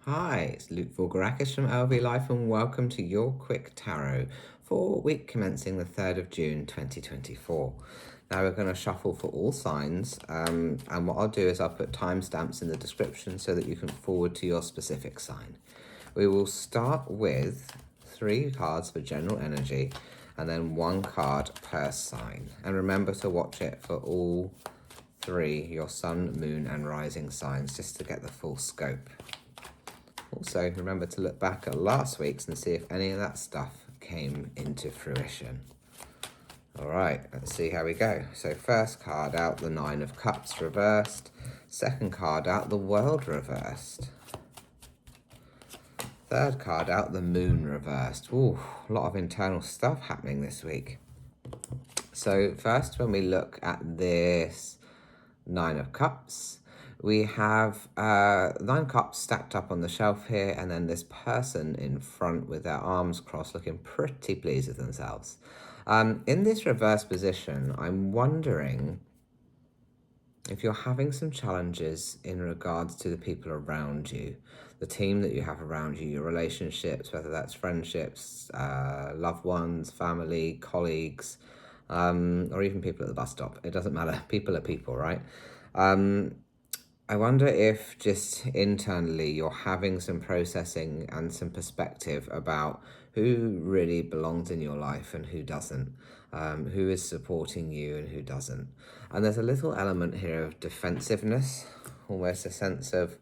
Hi, it's Luke Voulgarakis from LV Life and welcome to your quick tarot for week commencing the 3rd of June 2024. Now we're going to shuffle for all signs and what I'll do is I'll put timestamps in the description so that you can forward to your specific sign. We will start with 3 cards for general energy and then 1 card per sign. And remember to watch it for all 3, your sun, moon and rising signs, just to get the full scope. Also, remember to look back at last week's and see if any of that stuff came into fruition. All right, let's see how we go. So first card out, the 9 of Cups reversed. Second card out, the World reversed. Third card out, the Moon reversed. Ooh, a lot of internal stuff happening this week. So first, when we look at this 9 of Cups, we have 9 cups stacked up on the shelf here, and then this person in front with their arms crossed looking pretty pleased with themselves. In this reverse position, I'm wondering if you're having some challenges in regards to the people around you, the team that you have around you, your relationships, whether that's friendships, loved ones, family, colleagues, or even people at the bus stop. It doesn't matter. People are people, right? I wonder if just internally you're having some processing and some perspective about who really belongs in your life and who doesn't, who is supporting you and who doesn't. And there's a little element here of defensiveness, almost a sense of,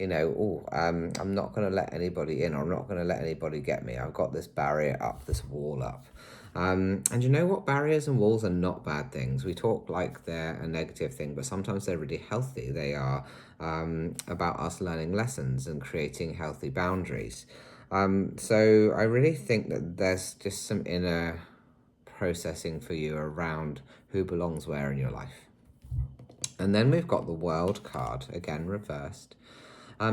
I'm not going to let anybody in, or I'm not going to let anybody get me. I've got this barrier up, this wall up. And you know what? Barriers and walls are not bad things. We talk like they're a negative thing, but sometimes they're really healthy. They are about us learning lessons and creating healthy boundaries. So I really think that there's just some inner processing for you around who belongs where in your life. And then we've got the World card, again reversed.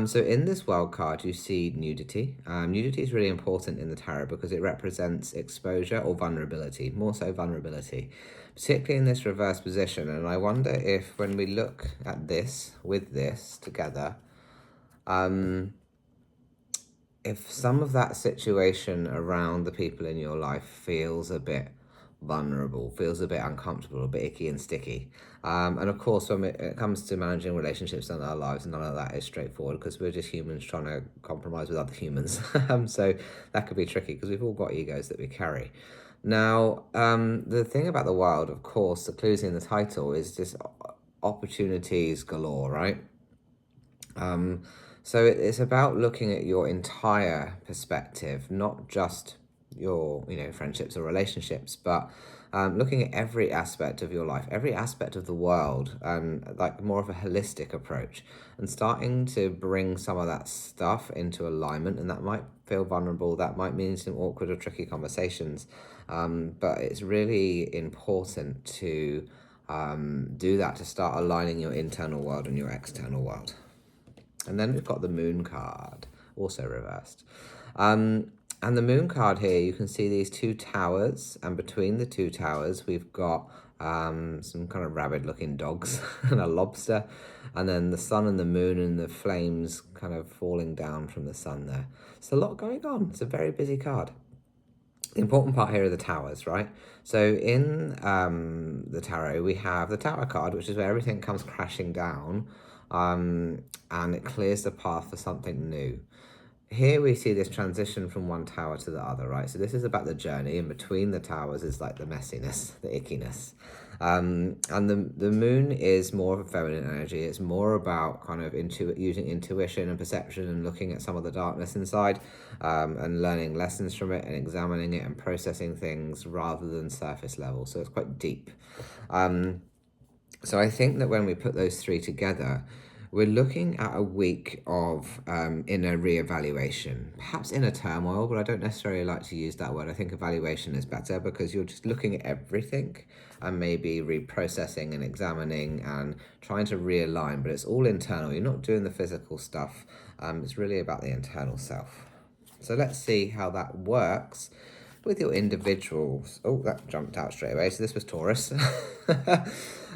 So in this World card, you see nudity. Nudity is really important in the tarot because it represents exposure or vulnerability, more so vulnerability, particularly in this reverse position. And I wonder if when we look at this with this together, if some of that situation around the people in your life feels a bit vulnerable, feels a bit uncomfortable, a bit icky and sticky. And of course, when it comes to managing relationships in our lives, none of that is straightforward because we're just humans trying to compromise with other humans. So that could be tricky because we've all got egos that we carry. Now, the thing about the Wild, of course, the clues in the title is just opportunities galore, right? So it's about looking at your entire perspective, not just your friendships or relationships, but looking at every aspect of your life, every aspect of the world, like more of a holistic approach, and starting to bring some of that stuff into alignment. And that might feel vulnerable, that might mean some awkward or tricky conversations, but it's really important to do that, to start aligning your internal world and your external world. And then we've got the Moon card, also reversed. And the Moon card here, you can see these 2 towers, and between the 2 towers, we've got some kind of rabid-looking dogs and a lobster, and then the sun and the moon and the flames kind of falling down from the sun there. It's a lot going on. It's a very busy card. The important part here are the towers, right? So in the tarot, we have the Tower card, which is where everything comes crashing down, and it clears the path for something new. Here we see this transition from one tower to the other, right? So this is about the journey, and between the towers is like the messiness, the ickiness. And the moon is more of a feminine energy. It's more about kind of using intuition and perception and looking at some of the darkness inside, and learning lessons from it and examining it and processing things rather than surface level. So it's quite deep. So I think that when we put those 3 together, we're looking at a week of inner reevaluation, perhaps inner turmoil, but I don't necessarily like to use that word. I think evaluation is better because you're just looking at everything and maybe reprocessing and examining and trying to realign, but it's all internal. You're not doing the physical stuff. It's really about the internal self. So let's see how that works with your individuals. Oh, that jumped out straight away. So this was Taurus.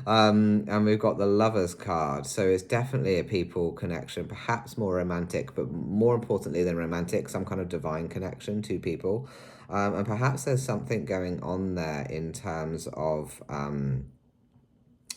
And we've got the Lovers card. So it's definitely a people connection, perhaps more romantic, but more importantly than romantic, some kind of divine connection to people. And perhaps there's something going on there in terms of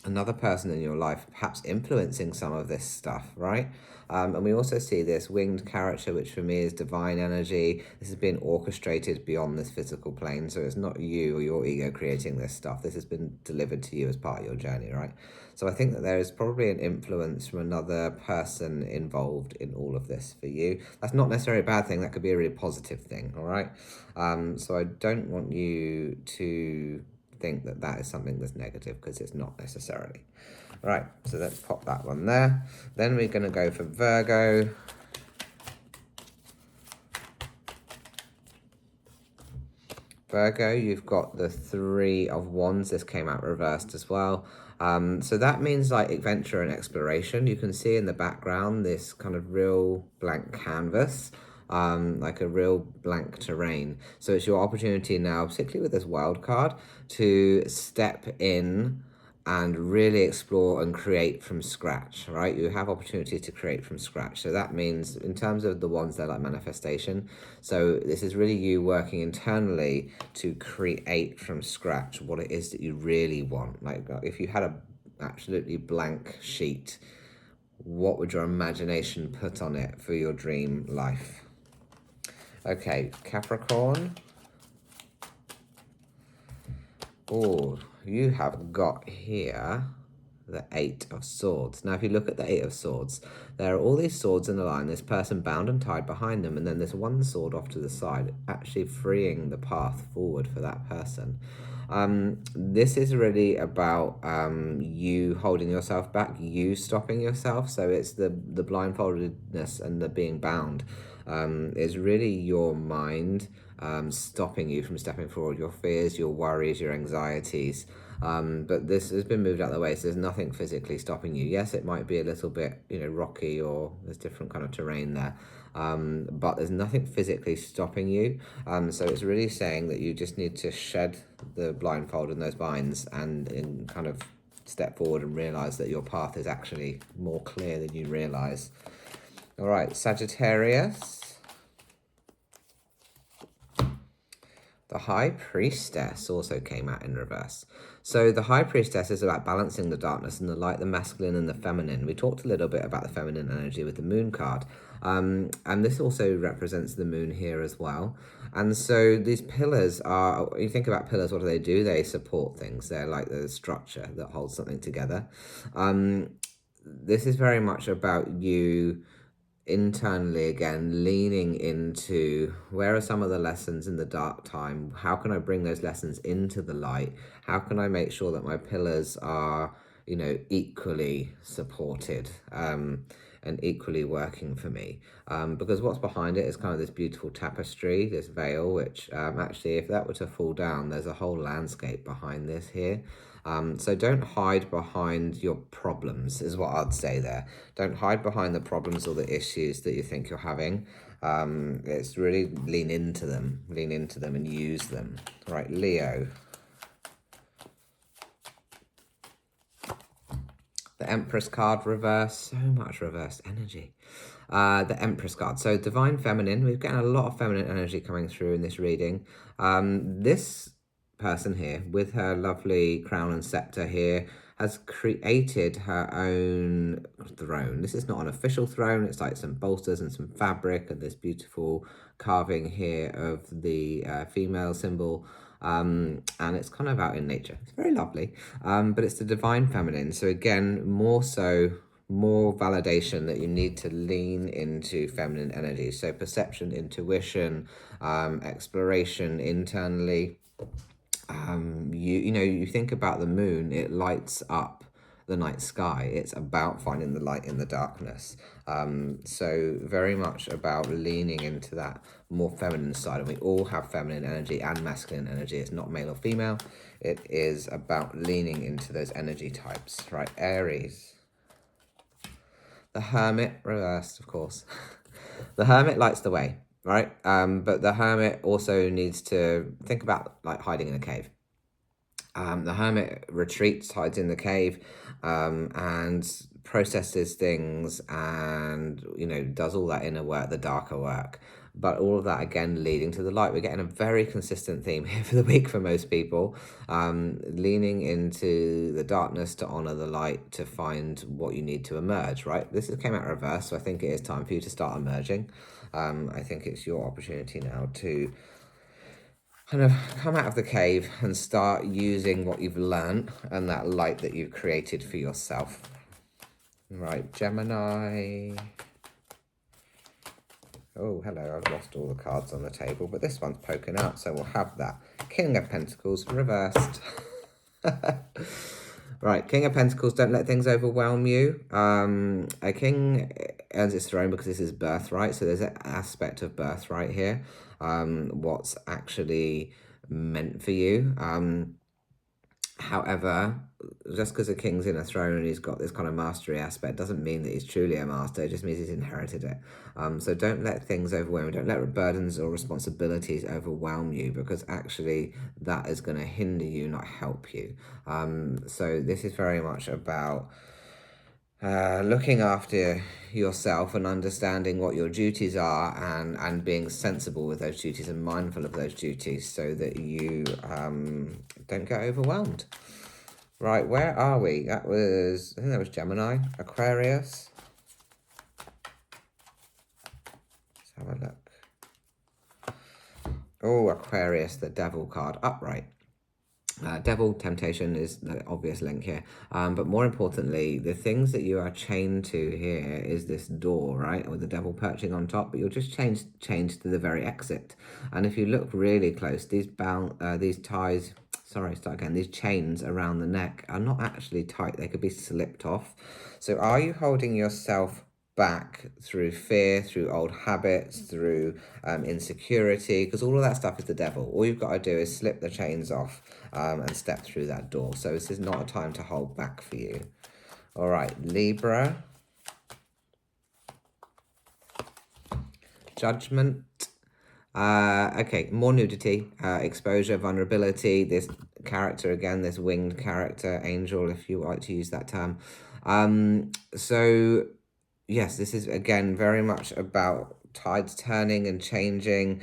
another person in your life perhaps influencing some of this stuff, right? And we also see this winged character, which for me is divine energy. This has been orchestrated beyond this physical plane, so it's not you or your ego creating this stuff. This has been delivered to you as part of your journey, right? So I think that there is probably an influence from another person involved in all of this for you. That's not necessarily a bad thing. That could be a really positive thing, all right? So I don't want you to think that that is something that's negative, because it's not necessarily. Right, so let's pop that one there. Then we're going to go for Virgo. Virgo, you've got the Three of Wands. This came out reversed as well. So that means like adventure and exploration. You can see in the background this kind of real blank canvas, like a real blank terrain. So it's your opportunity now, particularly with this wild card, to step in and really explore and create from scratch, right? You have opportunity to create from scratch. So that means in terms of the ones that are like manifestation. So this is really you working internally to create from scratch what it is that you really want. Like if you had a absolutely blank sheet, what would your imagination put on it for your dream life? Okay, Capricorn. Oh, you have got here the Eight of Swords. Now, if you look at the Eight of Swords, there are all these swords in a line, this person bound and tied behind them, and then there's one sword off to the side, actually freeing the path forward for that person. This is really about you holding yourself back, you stopping yourself. So it's the blindfoldedness and the being bound is really your mind stopping you from stepping forward, your fears, your worries, your anxieties. But this has been moved out of the way, so there's nothing physically stopping you. Yes, it might be a little bit, rocky, or there's different kind of terrain there, but there's nothing physically stopping you. So it's really saying that you just need to shed the blindfold and those binds and kind of step forward and realize that your path is actually more clear than you realize. All right, Sagittarius. The High Priestess also came out in reverse. So the High Priestess is about balancing the darkness and the light, the masculine and the feminine. We talked a little bit about the feminine energy with the Moon card. And this also represents the Moon here as well. And so these pillars are, you think about pillars, what do? They support things. They're like the structure that holds something together. This is very much about you internally, again, leaning into where are some of the lessons in the dark time, how can I bring those lessons into the light, how can I make sure that my pillars are equally supported and equally working for me, because what's behind it is kind of this beautiful tapestry, this veil, which actually if that were to fall down, there's a whole landscape behind this here. So don't hide behind your problems is what I'd say there. Don't hide behind the problems or the issues that you think you're having. It's really lean into them and use them. Right, Leo. The Empress card reverse, so much reversed energy. The Empress card, so divine feminine. We've got a lot of feminine energy coming through in this reading. This person here with her lovely crown and scepter here has created her own throne. This is not an official throne. It's like some bolsters and some fabric and this beautiful carving here of the female symbol. And it's kind of out in nature. It's very lovely, but it's the divine feminine. So again, more validation that you need to lean into feminine energy. So perception, intuition, exploration internally. You think about the moon, it lights up the night sky. It's about finding the light in the darkness. So very much about leaning into that more feminine side. And we all have feminine energy and masculine energy. It's not male or female. It is about leaning into those energy types, right? Aries. The Hermit reversed, of course. The Hermit lights the way. right? But the Hermit also needs to think about like hiding in a cave. The Hermit retreats, hides in the cave, and processes things, and does all that inner work, the darker work. But all of that again leading to the light. We're getting a very consistent theme here for the week for most people, leaning into the darkness to honor the light, to find what you need to emerge. Right, came out reverse, so I think it is time for you to start emerging. I think it's your opportunity now to kind of come out of the cave and start using what you've learned and that light that you've created for yourself. Right, Gemini. Oh, hello, I've lost all the cards on the table, but this one's poking out, so we'll have that. King of Pentacles reversed. Right, King of Pentacles, don't let things overwhelm you. A king earns its throne because this is birthright, so there's an aspect of birthright here. What's actually meant for you. However, just because a king's in a throne and he's got this kind of mastery aspect doesn't mean that he's truly a master. It just means he's inherited it. So don't let things overwhelm you. Don't let burdens or responsibilities overwhelm you, because actually that is going to hinder you, not help you. So this is very much about looking after yourself and understanding what your duties are, and being sensible with those duties and mindful of those duties, so that you don't get overwhelmed. Right, where are we? I think that was Gemini. Aquarius. Let's have a look. Oh, Aquarius, the devil card, upright. Devil, temptation is the obvious link here. But more importantly, the things that you are chained to here is this door, right? With the devil perching on top, but you're just chained to the very exit. And if you look really close, these ties, these chains around the neck are not actually tight. They could be slipped off. So are you holding yourself back through fear, through old habits, through insecurity? Because all of that stuff is the devil. All you've got to do is slip the chains off and step through that door. So this is not a time to hold back for you. All right, Libra. Judgment. Okay, more nudity, exposure, vulnerability. This character, again, this winged character, angel, if you like to use that term. So yes, this is again very much about tides turning and changing,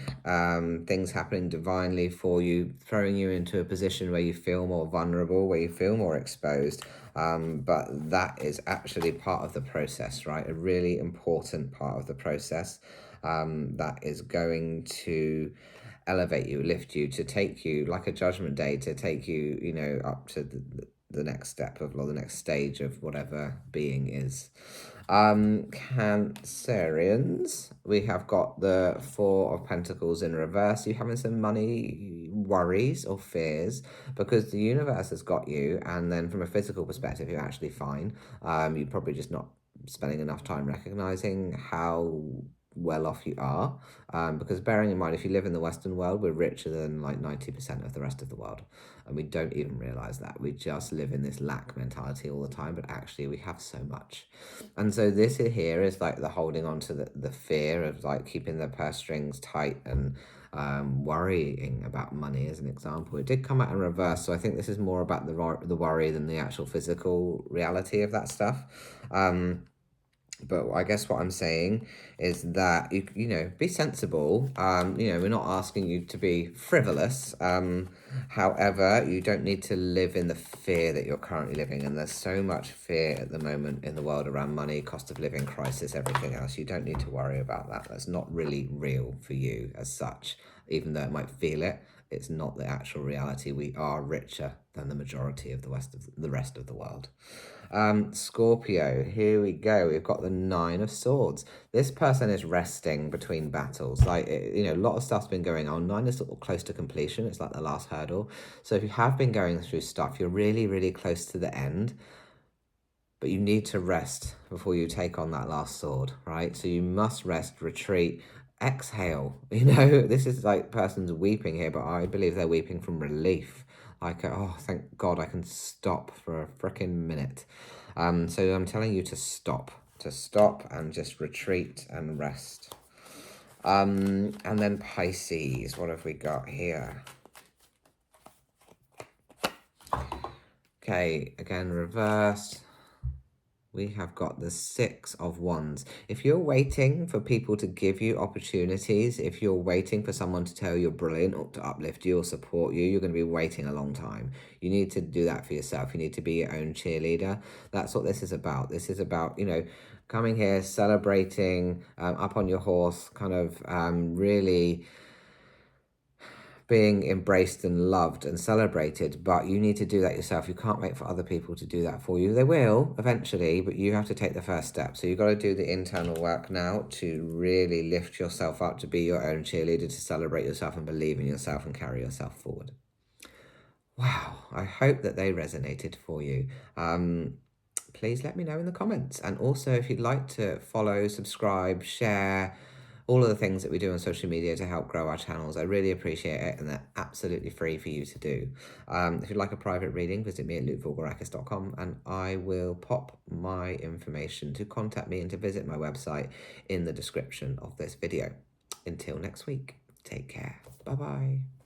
things happening divinely for you, throwing you into a position where you feel more vulnerable, where you feel more exposed. But that is actually part of the process, right? A really important part of the process, that is going to elevate you, lift you, to take you like a judgment day, to take you, up to the next step of, or the next stage of whatever being is. Cancerians, we have got the Four of Pentacles in reverse. You having some money worries or fears because the universe has got you, and then from a physical perspective you're actually fine. You're probably just not spending enough time recognizing how well off you are, because bearing in mind, if you live in the Western world, we're richer than like 90% of the rest of the world, and we don't even realize that. We just live in this lack mentality all the time, but actually we have so much. And so this here is like the holding on to the fear of like keeping the purse strings tight and worrying about money, as an example. It did come out in reverse, so I think this is more about the worry than the actual physical reality of that stuff. But I guess what I'm saying is that, be sensible. We're not asking you to be frivolous. However, you don't need to live in the fear that you're currently living. And there's so much fear at the moment in the world around money, cost of living crisis, everything else. You don't need to worry about that. That's not really real for you as such. Even though it might feel it, it's not the actual reality. We are richer than the majority of the rest of the world. Scorpio, here we go. We've got the Nine of Swords. This person is resting between battles. Like, a lot of stuff's been going on. 9 is sort of close to completion. It's like the last hurdle. So if you have been going through stuff, you're really, really close to the end. But you need to rest before you take on that last sword, right? So you must rest, retreat, exhale. This is like person's weeping here, but I believe they're weeping from relief. Like, oh, thank God I can stop for a freaking minute. So I'm telling you to stop and just retreat and rest. And then Pisces, what have we got here? Okay, again, reversed. We have got the Six of Wands. If you're waiting for people to give you opportunities, if you're waiting for someone to tell you you're brilliant or to uplift you or support you, you're going to be waiting a long time. You need to do that for yourself. You need to be your own cheerleader. That's what this is about. This is about, you know, coming here, celebrating, up on your horse, kind of really being embraced and loved and celebrated, but you need to do that yourself. You can't wait for other people to do that for you. They will eventually, but you have to take the first step. So you've got to do the internal work now to really lift yourself up, to be your own cheerleader, to celebrate yourself and believe in yourself and carry yourself forward. Wow, I hope that they resonated for you. Please let me know in the comments. And also, if you'd like to follow, subscribe, share, all of the things that we do on social media to help grow our channels, I really appreciate it, and they're absolutely free for you to do. If you'd like a private reading, visit me at lukevoulgarakis.com, and I will pop my information to contact me and to visit my website in the description of this video. Until next week, take care. Bye-bye.